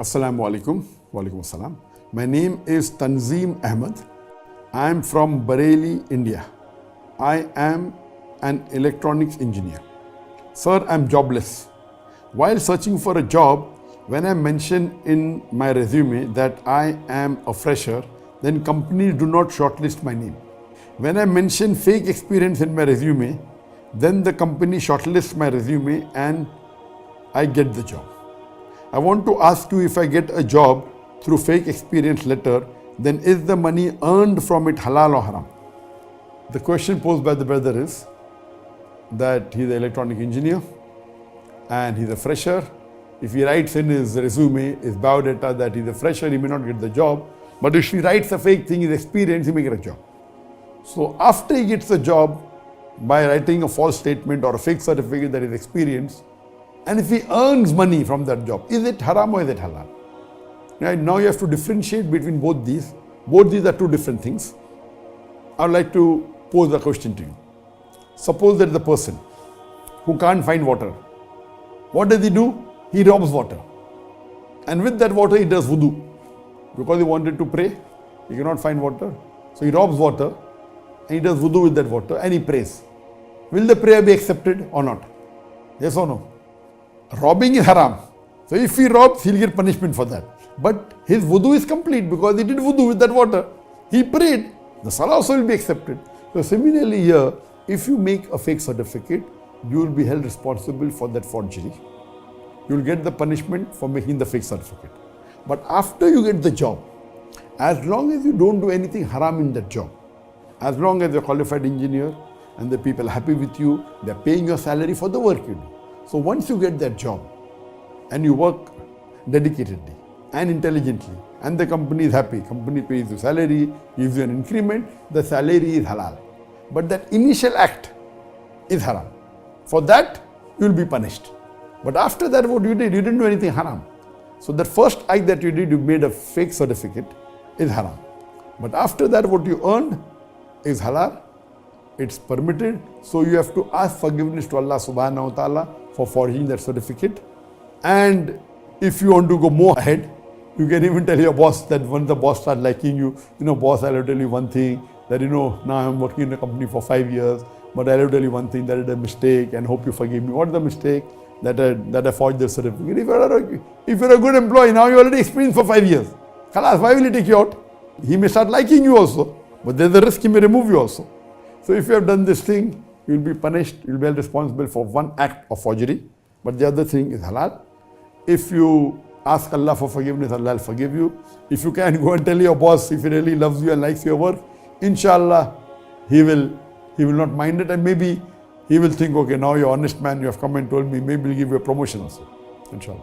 Assalamu alaikum. Walaikum assalam. My name is Tanzeem Ahmed. I am from Bareilly, India. I am an electronics engineer. Sir, I am jobless. While searching for a job, when I mention in my resume that I am a fresher, then companies do not shortlist my name. When I mention fake experience in my resume, then the company shortlists my resume and I get the job. I want to ask you, if I get a job through fake experience letter, then is the money earned from it halal or haram? The question posed by the brother is that he's an electronic engineer and he's a fresher. If he writes in his resume, his biodata that he's a fresher, he may not get the job. But if he writes a fake thing, his experience, he may get a job. So after he gets a job by writing a false statement or a fake certificate that is experience, and if he earns money from that job, is it haram or is it halal? Right, now you have to differentiate between both these. Both these are two different things. I would like to pose a question to you. Suppose there is a person who can't find water. What does he do? He robs water. And with that water he does wudu. Because he wanted to pray, he cannot find water. So he robs water and he does wudu with that water and he prays. Will the prayer be accepted or not? Yes or no? Robbing is haram. So if he robs, he'll get punishment for that. But his wudu is complete because he did wudu with that water. He prayed. The salah also will be accepted. So similarly here, if you make a fake certificate, you will be held responsible for that forgery. You will get the punishment for making the fake certificate. But after you get the job, as long as you don't do anything haram in that job, as long as you're a qualified engineer and the people are happy with you, they're paying your salary for the work you do. So once you get that job and you work dedicatedly and intelligently and the company is happy, company pays you salary, gives you an increment, the salary is halal. But that initial act is haram. For that, you will be punished. But after that, what you did? You didn't do anything haram. So that first act that you did, you made a fake certificate, is haram. But after that, what you earned is halal. It's permitted. So you have to ask forgiveness to Allah subhanahu wa ta'ala for forging that certificate. And if you want to go more ahead, you can even tell your boss that when the boss starts liking you, boss, I'll tell you one thing, that now I'm working in a company for 5 years, but I'll tell you one thing, that is a mistake and hope you forgive me. What is the mistake? That I forged the certificate. If you're a good employee, now you already experienced for 5 years. Khalas, why will he take you out? He may start liking you also, but there's a risk he may remove you also. So if you have done this thing, you will be punished, you will be held responsible for one act of forgery, but the other thing is halal. If you ask Allah for forgiveness, Allah will forgive you. If you can go and tell your boss, if he really loves you and likes your work, inshallah, he will not mind it, and maybe he will think, okay, now you're an honest man, you have come and told me, maybe he'll give you a promotion also, inshallah.